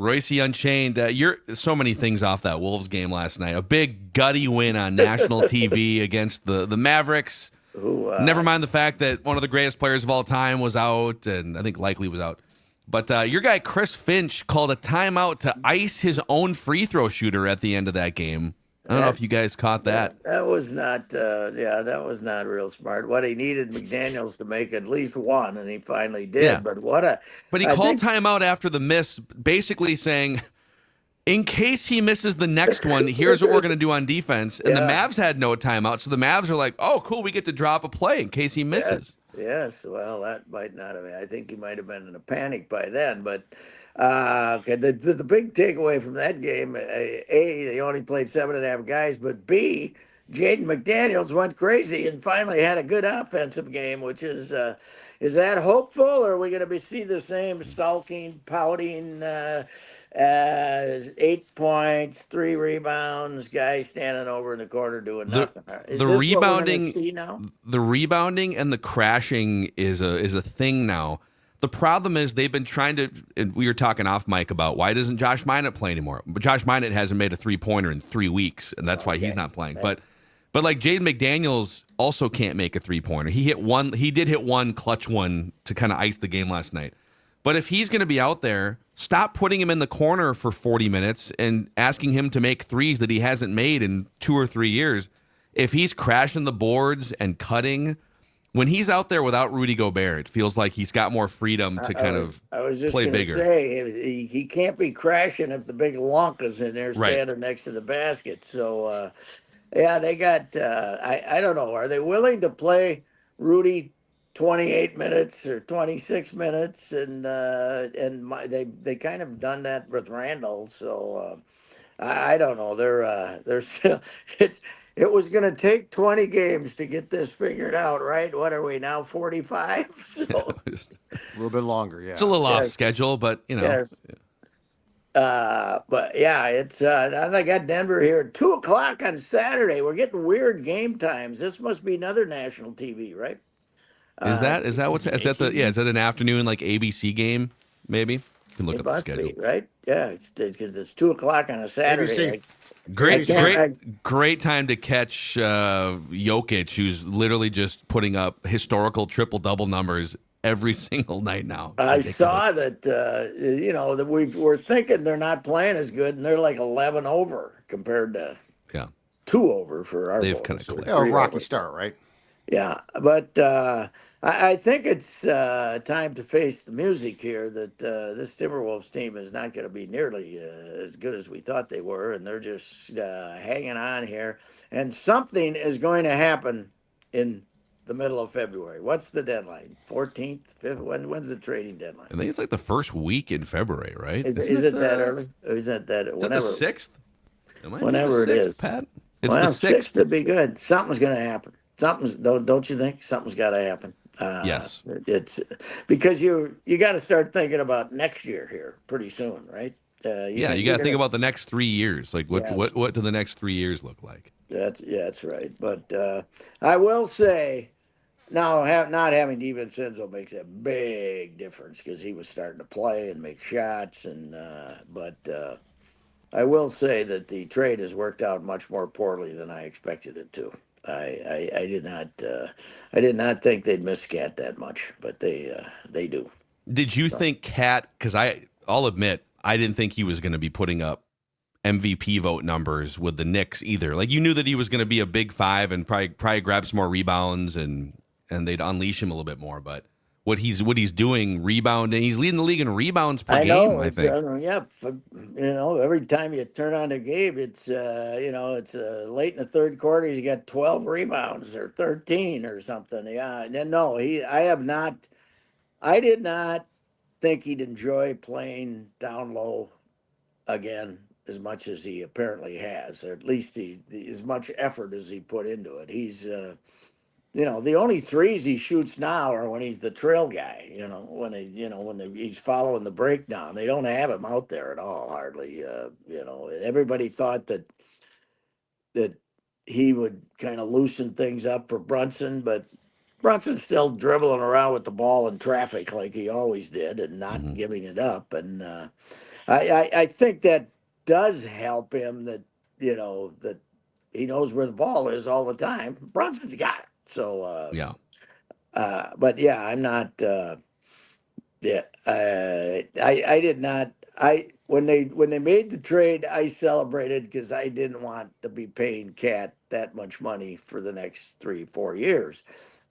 Royce Unchained, you're so many things off that Wolves game last night. A big gutty win on national TV against the Mavericks. Who, Never mind the fact that one of the greatest players of all time was out, and I think likely was out. But your guy Chris Finch called a timeout to ice his own free throw shooter at the end of that game. I don't know that if you guys caught that. that was not that was not real smart. What he needed McDaniels to make at least one, and he finally Yeah, did. But what a but he I called think timeout after the miss, basically saying, in case he misses the next one, here's what we're going to do on defense. And the yeah. Mavs had no timeout. So the Mavs are like, oh, cool, we get to drop a play in case he misses. Yes, yes. Well, that might not have. I think he might have been in a panic by then. But okay, the big takeaway from that game, A, they only played 7.5 guys, but B, Jaden McDaniels went crazy and finally had a good offensive game, which is that hopeful, or are we going to be see the same sulking, pouting? 8 points, 3 rebounds, guy standing over in the corner doing The nothing. Is the this what we're going to rebounding see now? the rebounding and the crashing is a thing now. The problem is they've been trying to, and we were talking off mic about why doesn't Josh Minott play anymore? But Josh Minott hasn't made a 3-pointer in 3 weeks, and that's why he's Okay. not playing. But like Jaden McDaniels also can't make a 3-pointer. He did hit one clutch one to kind of ice the game last night. But if he's going to be out there, stop putting him in the corner for 40 minutes and asking him to make threes that he hasn't made in 2 or 3 years. If he's crashing the boards and cutting, when he's out there without Rudy Gobert, it feels like he's got more freedom to kind of I was just play going to bigger. say he can't be crashing if the big lunk is in there Right. standing next to the basket. So yeah, they got. I don't know. Are they willing to play Rudy 28 minutes or 26 minutes? They kind of done that with Randall. So I don't know. They're still. It was going to take 20 games to get this figured out, right? What are we now, 45? So It's A little bit longer, a yeah. little off yes, schedule, but yes. But yeah, it's I got Denver here at 2 o'clock on Saturday. We're getting weird game times. This must be another national TV, right? is Uh, that an afternoon like ABC game? Maybe you can look it up the must schedule. be, right? Yeah, it's because it's 2 o'clock on a Saturday. ABC. I Great, can't. ABC. great time to catch Jokic, who's literally just putting up historical triple double numbers every single night now. I Ridiculous. saw that that we're thinking they're not playing as good, and they're like 11 over compared to Yeah, 2 over for our they've kind of boys, or Yeah, a collapsed. rocky 3 over. start, right? Yeah, but I think it's time to face the music here that this Timberwolves team is not going to be nearly as good as we thought they were, and they're just hanging on here. And something is going to happen in the middle of February. What's the deadline? 14th, 5th? When's the trading deadline? I think it's like the first week in February, right? Isn't Is it it that the early? Or is that is it the whenever? 6th? It might be the Whenever it 6th, is. Pat. It's the Well, sixth 6th. would be good. Something's going to happen. Something's don't you think? Something's got to happen. Yes. It's because you got to start thinking about next year here pretty soon, right? Yeah, you got You're to think gonna about the next 3 years. Like yes, what do the next 3 years look like? that's right. But I will say now not having DiVincenzo makes a big difference because he was starting to play and make shots and but. I will say that the trade has worked out much more poorly than I expected it to. I did not think they'd miss Cat that much, but they do. Did you So think Cat? Because I'll admit I didn't think he was going to be putting up MVP vote numbers with the Knicks either. Like you knew that he was going to be a big five and probably grab some more rebounds and they'd unleash him a little bit more. But what he's doing rebounding, he's leading the league in rebounds per I game. know I it's think. every time you turn on the game, it's it's late in the third quarter. He's got 12 rebounds or 13 or something. Yeah, and then no, I did not think he'd enjoy playing down low again as much as he apparently has, or at least as much effort as he put into it. He's, the only threes he shoots now are when he's the trail guy. He's following the breakdown. They don't have him out there at all, hardly. And everybody thought that he would kind of loosen things up for Brunson, but Brunson's still dribbling around with the ball in traffic like he always did, and not Hmm. giving it up. And I think that does help him. That that he knows where the ball is all the time. Brunson's got it. So, Yeah. but yeah, I'm not. Yeah, I did not. I when they made the trade, I celebrated because I didn't want to be paying Cat that much money for the next 3 4 years.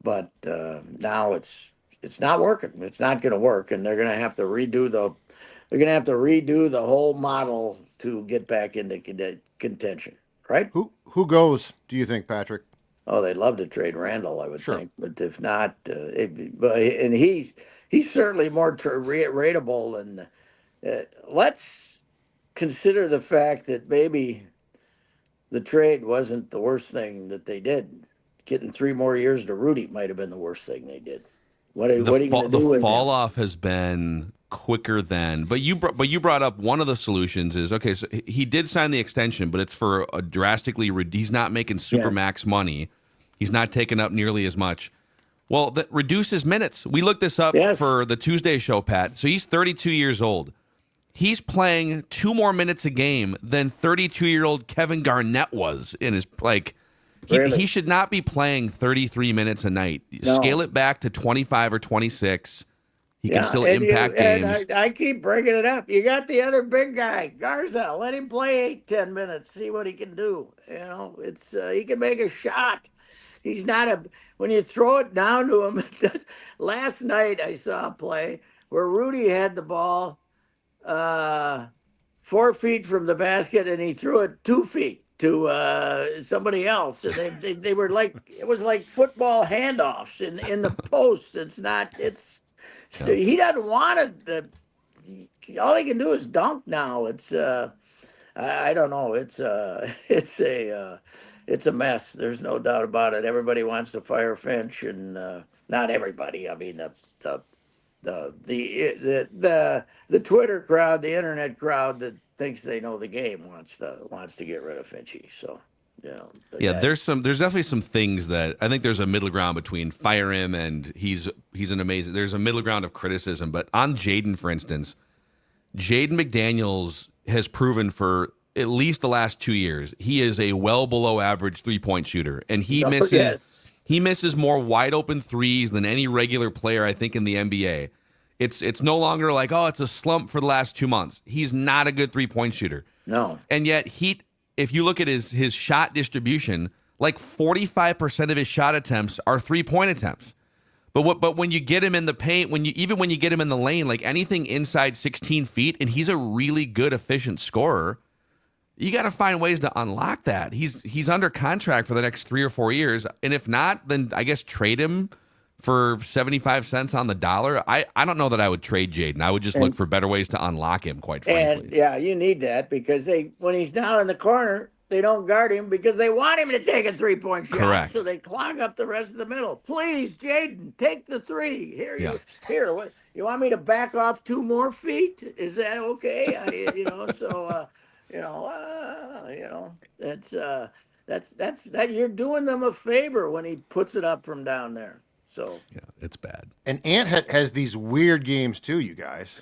But now it's not working. It's not going to work, and they're going to have to redo the whole model to get back into contention. Right? Who goes? Do you think, Patrick? Oh, they'd love to trade Randall, I would Sure. think, but if not, but and he's certainly more rateable. And let's consider the fact that maybe the trade wasn't the worst thing that they did. Getting 3 more years to Rudy might have been the worst thing they did. What are you going to The do with fall him? off has been quicker than. But you brought up one of the solutions is okay. So he did sign the extension, but it's for a drastically. He's not making super Yes, max money. He's not taking up nearly as much. Well, that reduces minutes. We looked this up yes, for the Tuesday show, Pat. So he's 32 years old. He's playing 2 more minutes a game than 32-year-old Kevin Garnett was in his like. He really. should not be playing 33 minutes a night. Scale No. it back to 25 or 26. He can Yeah, still and impact games. I keep bringing it up. You got the other big guy, Garza. Let him play 8 10 minutes. See what he can do. It's he can make a shot. He's not a when you throw it down to him. Last night I saw a play where Rudy had the ball uh, 4 feet from the basket, and he threw it 2 feet to somebody else, and they were like it was like football handoffs in the post. It's not. Yeah. He doesn't want it. All he can do is dunk now. I don't know. It's a mess. There's no doubt about it. Everybody wants to fire Finch, and not everybody. I mean the Twitter crowd, the internet crowd that thinks they know the game wants to get rid of Finchie. So the Yeah, guys. there's definitely some things that I think there's a middle ground between fire him and he's an amazing. There's a middle ground of criticism, but on Jaden, for instance, Jaden McDaniels has proven for at least the last 2 years he is a well below average 3-point shooter, and Oh yes, he misses more wide open threes than any regular player I think in the NBA. It's no longer like, oh, it's a slump for the last 2 months. He's not a good 3-point shooter. no, And yet if you look at his shot distribution, like 45% of his shot attempts are 3-point attempts. But when you get him in the paint, when you get him in the lane, like anything inside 16 feet, and he's a really good efficient scorer, you got to find ways to unlock that. He's under contract for the next 3 or 4 years, and if not, then I guess trade him for 75 cents on the dollar. I don't know that I would trade Jaden. I would just look and for better ways to unlock him, quite and frankly. yeah, you need that because when he's down in the corner, they don't guard him because they want him to take a 3 point shot, so Correct. they clog up the rest of the middle. Please, Jaden, take the three. Yeah. Here. What you want me to back off 2 more feet? Is that okay? So that you're doing them a favor when he puts it up from down there. So Yeah, it's bad. And Ant has these weird games too, you guys.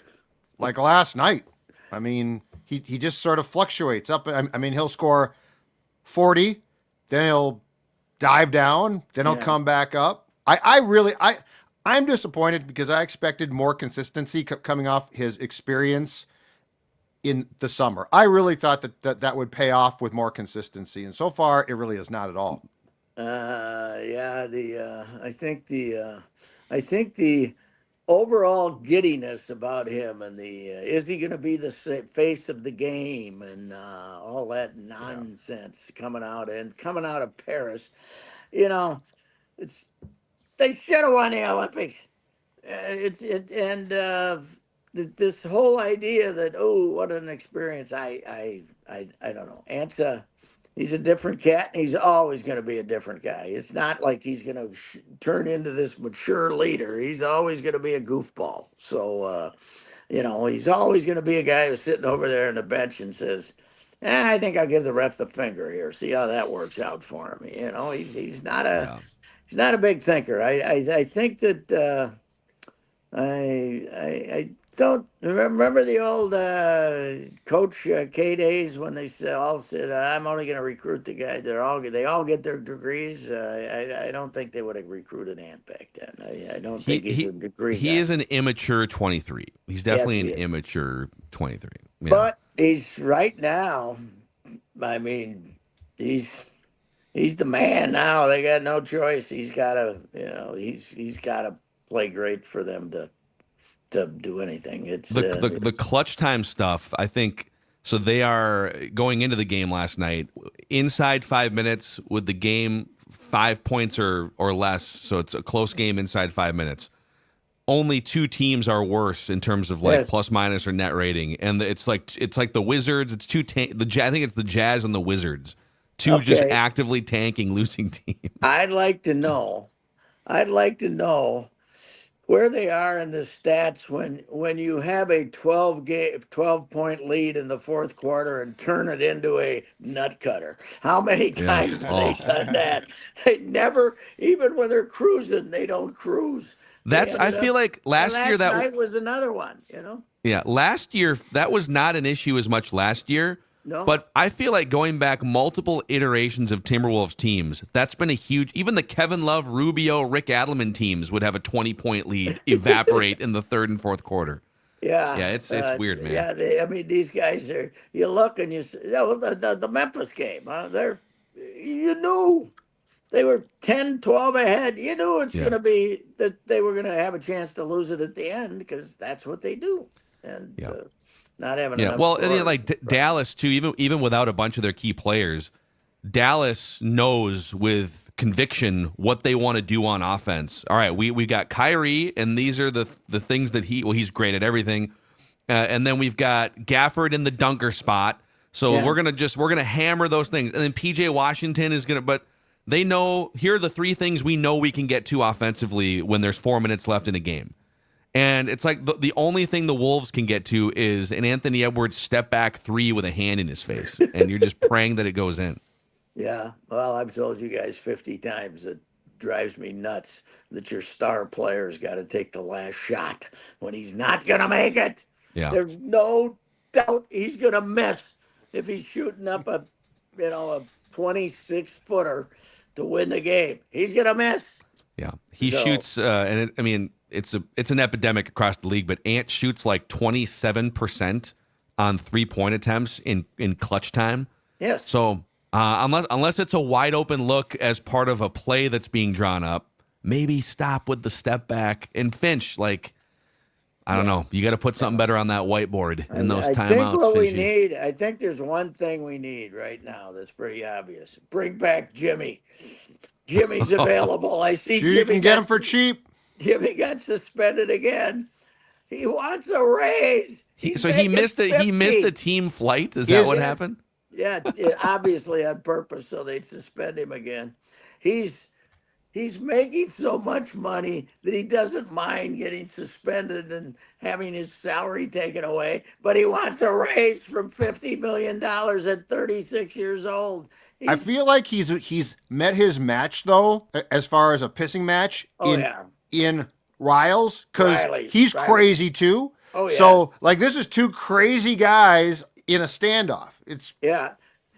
Like last night. I mean, he just sort of fluctuates up. I mean, he'll score 40, then he'll dive down, then he'll yeah. come back up. I'm disappointed because I expected more consistency coming off his experience in the summer. I really thought that would pay off with more consistency, and so far it really is not at all. Yeah, I think the overall giddiness about him and the is he going to be the face of the game and all that Yeah. nonsense coming out of Paris. You know, it's they should have won the Olympics. It's it and this whole idea that oh what an experience I don't know. Ansa, he's a different cat and he's always going to be a different guy. It's not like he's going to turn into this mature leader. He's always going to be a goofball. So he's always going to be a guy who's sitting over there on the bench and says, I think I'll give the ref the finger here. See how that works out for him. He's not a Yeah. he's not a big thinker. I think that I don't remember the old coach K days when all said I'm only going to recruit the guys. They all get their degrees. I don't think they would have recruited Ant back then. I don't He think he's a he degree he guy. is an immature 23. He's Yes, definitely he an is. immature 23. Yeah. But he's right now. I mean, he's the man now. They got no choice. He's got to, he's got to play great for them to do anything. The clutch time stuff, I think so they are going into the game last night inside 5 minutes with the game 5 points or less, so it's a close game inside 5 minutes. Only two teams are worse in terms of like yes. plus minus or net rating, and it's like the Wizards. It's I think it's the Jazz and the Wizards, two just Okay. actively tanking losing teams. I'd like to know. I'd like to know where they are in the stats when you have a 12 point lead in the fourth quarter and turn it into a nut cutter. How many Yeah. times have they Oh, done that? They never, even when they're cruising, they don't cruise. They that's. I ended feel up, like and last year last that. night was another one. Yeah, last year that was not an issue as much last year. No. But I feel like going back multiple iterations of Timberwolves teams, that's been a huge. Even the Kevin Love, Rubio, Rick Adelman teams would have a 20-point lead evaporate in the third and fourth quarter. Yeah, Yeah, it's weird, man. yeah. I mean, these guys are. You look and the Memphis game. You knew they were 10, 12 ahead. You knew it's Yeah, going to be that they were going to have a chance to lose it at the end because that's what they do. And yeah, not having yeah. enough Well, and, scorers. like Dallas too. Even without a bunch of their key players, Dallas knows with conviction what they want to do on offense. All right, we got Kyrie, and these are the things that he's great at everything. And then we've got Gafford in the dunker spot. So Yeah, we're gonna hammer those things. And then PJ Washington is gonna, but they know here are the three things we know we can get to offensively when there's 4 minutes left in a game. And it's like the only thing the Wolves can get to is an Anthony Edwards step back three with a hand in his face. And you're just praying that it goes in. yeah. Well, I've told you guys 50 times it drives me nuts that your star player's got to take the last shot when he's not going to make it. Yeah. There's no doubt he's going to miss if he's shooting up a 26 footer to win the game. He's going to miss. Yeah, he So, shoots, I mean, it's an epidemic across the league. But Ant shoots like 27% on 3-point attempts in clutch time. yes. So unless it's a wide open look as part of a play that's being drawn up, maybe stop with the step back. And Finch, like, I don't Yeah. know, you got to put something better on that whiteboard in those I think timeouts, what we Finchy. need, I think there's one thing we need right now that's pretty obvious. Bring back Jimmy. Jimmy's available. I see You can get him for cheap. Jimmy got suspended again. He wants a raise. He's So he making missed 50. a team flight. Is that what Yes. happened? Yeah, obviously on purpose, so they'd suspend him again. He's making so much money that he doesn't mind getting suspended and having his salary taken away, but he wants a raise from $50 million at 36 years old. I feel like he's met his match though, as far as a pissing match Oh yeah, in Riles, because he's Riley. crazy too. Oh yeah. So like this is two crazy guys in a standoff. It's Yeah.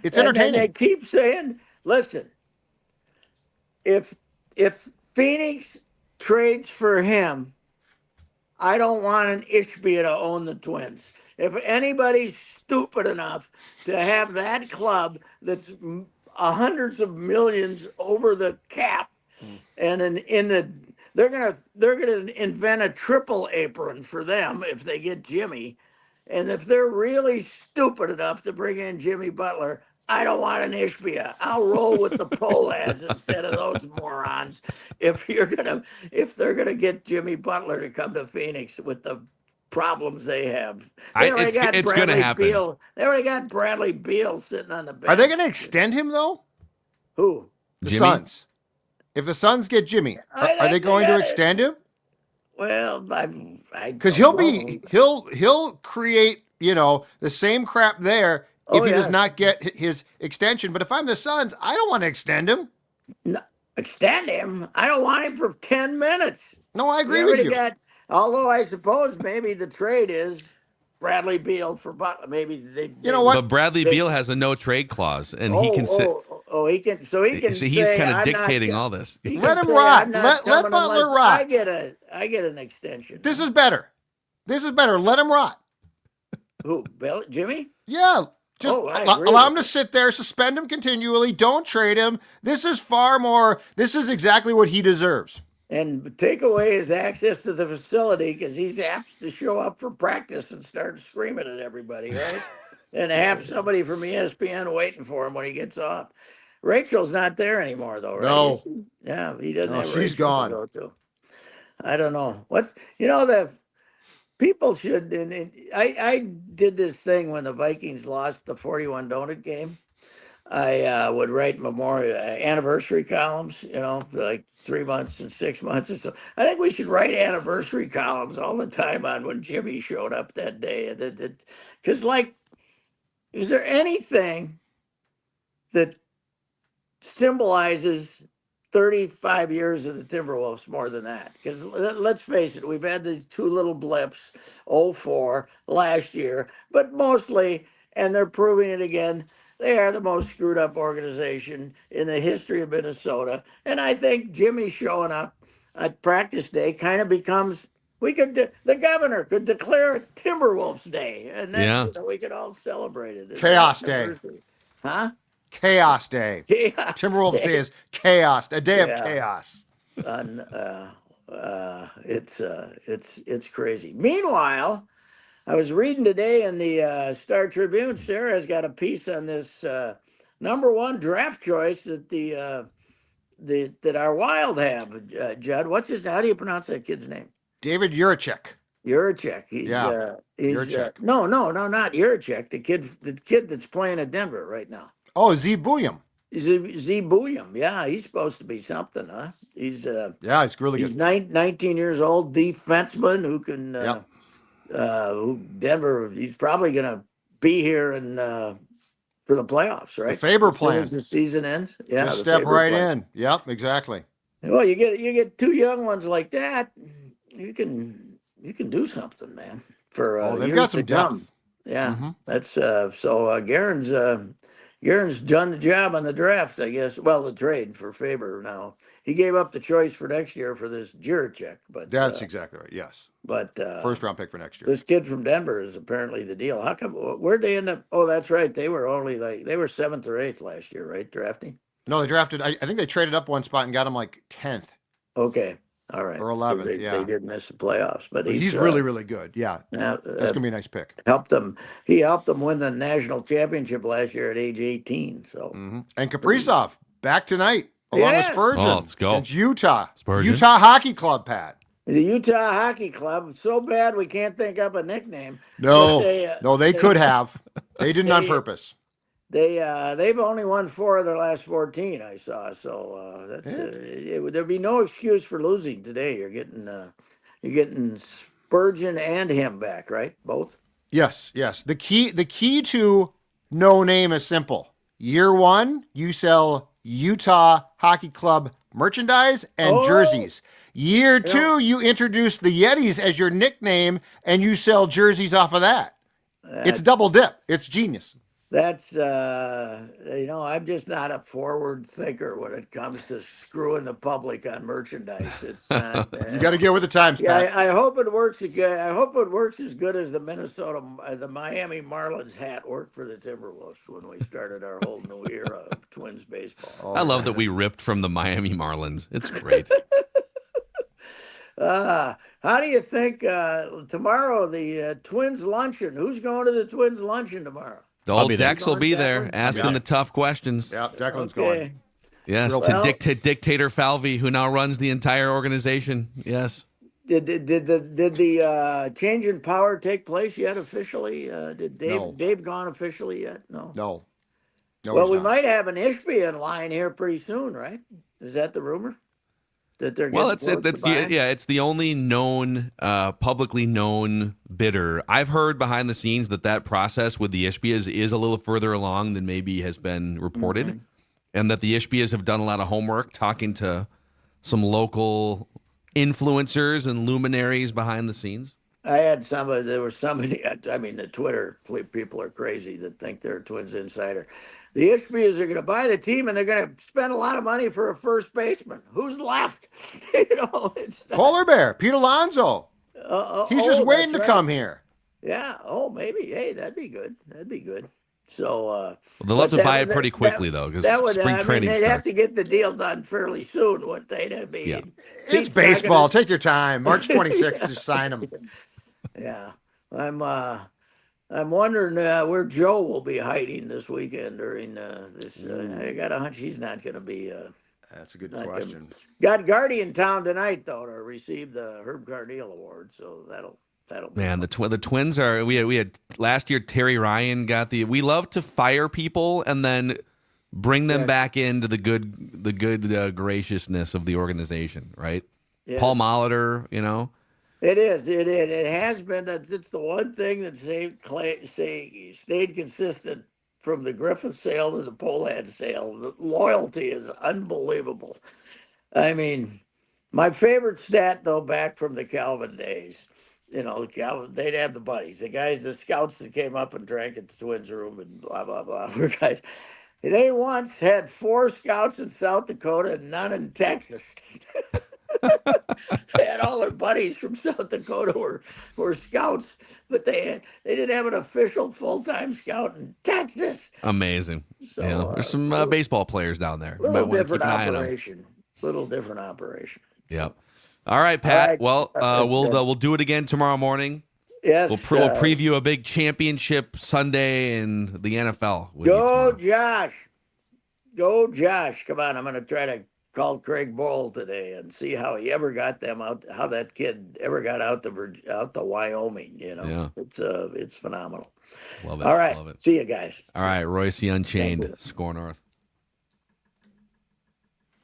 It's And entertaining. they keep saying, listen, if Phoenix trades for him, I don't want an Ishbia to own the Twins. If anybody's stupid enough to have that club that's hundreds of millions over the cap, and they're gonna invent a triple apron for them if they get Jimmy, and if they're really stupid enough to bring in Jimmy Butler, I don't want an Ishbia. I'll roll with the Polads instead of those morons. If they're gonna get Jimmy Butler to come to Phoenix with the problems they have, It's going to happen. Beal. They already got Bradley Beal sitting on the bench. Are they going to extend him though? Who? The Jimmy? Suns. If the Suns get Jimmy, I are think they they going to gotta- extend him? Well, Because he'll create the same crap there if he does yes. not get his extension. But if I'm the Suns, I don't want to extend him. No, Extend him. I don't want him for 10 minutes. No, I We agree with already you. got. Although I suppose maybe the trade is Bradley Beal for Butler. Maybe You know But what? Bradley Beal has a no trade clause, and he can sit. He can. So he can So he's say kind of I'm not. dictating all this. He Let can him say I'm rot. not Let coming Butler unless rot. I get an extension. This is better. This is better. Let him rot. Who? Bill? Jimmy? Yeah. Just Oh, I agree allow with him to you. sit there, suspend him continually. Don't trade him. This is far more. This is exactly what he deserves. And take away his access to the facility because he's apt to show up for practice and start screaming at everybody, right? And have somebody from ESPN waiting for him when he gets off. Rachel's not there anymore, though, right? No. Yeah, he doesn't No, have she's Rachel to gone. go to. I don't know. What's the people should. And I did this thing when the Vikings lost the 41 donut game. I would write memorial anniversary columns, like 3 months and 6 months or so. I think we should write anniversary columns all the time on when Jimmy showed up that day. Because, like, is there anything that symbolizes 35 years of the Timberwolves more than that? Because let's face it, we've had these two little blips, '04 last year, but mostly, and they're proving it again, they are the most screwed up organization in the history of Minnesota. And I think Jimmy showing up at practice day kind of becomes. The governor could declare it Timberwolves Day, and then Yeah. we could all celebrate it as an Chaos day. anniversary, huh? Chaos day. Chaos Timberwolves day Day. is chaos. A day of Yeah, chaos. and it's crazy. Meanwhile, I was reading today in the Star Tribune. Sarah's got a piece on this number one draft choice that that our Wild have. Judd, what's his? How do you pronounce that kid's name? David Juracek. Yurchek. Yeah, Juracek. No, not Yurchek. The kid that's playing at Denver right now. Oh, Z Booyam. Z Booyam. Yeah, he's supposed to be something, huh? Yeah, it's really He's good. 19 years old, defenseman who can, Yep. who Denver, he's probably going to be here for the playoffs, The right? Faber As soon plan. as the season ends. Yeah, Just the step Faber right plan. in. Yep, exactly. Well, you get two young ones like that, you can do something, man, for Oh, they've years got to some come. depth. Yeah, Mm-hmm. that's so Garen's done the job on the draft, I guess. Well, the trade for Faber now. He gave up the choice for next year for this Juracek, That's exactly right. Yes. but First round pick for next year. this kid from Denver is apparently the deal. How come? Where'd they end up? Oh, that's right. They were only they were seventh or eighth last year, right? Drafting. No, they drafted. I think they traded up one spot and got him like 10th Okay, all right. or 'Cause 11th. they Yeah. did miss the playoffs, but But he's really, really good. Yeah. That's gonna be a nice pick. helped them. He helped them win the national championship last year at age 18. So And Kaprizov back tonight along with yes, Spurgeon Oh, let's go. against Utah. Spurgeon. Utah Hockey Club, Pat. the Utah Hockey Club. So bad we can't think up a nickname. But No, they could have. They didn't on they- purpose. they've only won 4 of their last 14. I saw. So there'd be no excuse for losing today. You're getting Spurgeon and him back, right? Both. Yes. The key to no name is simple. Year 1, you sell Utah Hockey Club merchandise and jerseys. Year 2, you introduce the Yetis as your nickname and you sell jerseys off of that. It's double dip. It's genius. That's I'm just not a forward thinker when it comes to screwing the public on merchandise. It's not. You got to get with the times, Yeah, Pat. I hope it works again. I hope it works as good as the Miami Marlins hat worked for the Timberwolves when we started our whole new era of Twins baseball. I love that we ripped from the Miami Marlins. It's great. How do you think tomorrow the Twins luncheon? Who's going to the Twins luncheon tomorrow? The old be there. Dex will be there asking the tough questions. Yeah, Declan's Okay. going. Yes, Well- to Dictator Falvey, who now runs the entire organization. Yes. Did the change in power take place yet officially? Did No. Dave gone officially yet? No. No, Well, he's we not. might have an Ishbia in line here pretty soon, right? Is that the rumor? That they're Well, getting close to buying? it's the only known, publicly known bidder. I've heard behind the scenes that process with the Ishbias is a little further along than maybe has been reported. and that the Ishbias have done a lot of homework talking to some local influencers and luminaries behind the scenes? I had somebody. There was somebody. I mean, the Twitter people are crazy that think they're Twins insider. The Ishbias are going to buy the team, and they're going to spend a lot of money for a first baseman. Who's left? It's not. Polar Bear, Pete Alonso. He's just waiting to That's come right. here. Yeah. Oh, maybe. Hey, that'd be good. That'd be good. So, Well, they'll have but to buy it pretty quickly, though, because that would. spring I mean, training they'd have starts. to get the deal done fairly soon, wouldn't they? I Yeah. mean, It's Pete's not baseball. gonna- Take your time. March 26th, just sign him. Yeah. I'm wondering where Joe will be hiding this weekend during this. I got a hunch he's not going to be. That's a good Not question. Got Guardy in town tonight though to receive the Herb Carneal Award, so that'll be Man, fun. the Twins are. We had last year. Terry Ryan got the. We love to fire people and then bring them Yes. back into the good graciousness of the organization, right? Yes. Paul Molitor, you know. It is. It has been that it's the one thing that stayed consistent from the Griffith sale to the Polad sale. The loyalty is unbelievable. I mean, my favorite stat though, back from the Calvin days, Calvin, they'd have the buddies, the scouts that came up and drank at the Twins room and blah blah blah. Were guys. They once had 4 scouts in South Dakota and none in Texas. They had all their buddies from South Dakota were scouts, but they didn't have an official full-time scout in Texas. Amazing. So Yeah, there's some baseball players down there. You might little want to keep different an eye on them. operation. Little different operation. Yep. All right, Pat. right. Well, That's good. we'll do it again tomorrow morning. Yes. We'll preview a big championship Sunday in the NFL. With Go, you tomorrow. Josh. Go, Josh. Come on. I'm going to try to call Craig Bowl today and see how he ever got them out, how that kid ever got out to Wyoming. Yeah. It's phenomenal. Love it. All right. Love it. See you guys. All right, Royce Unchained, Score North.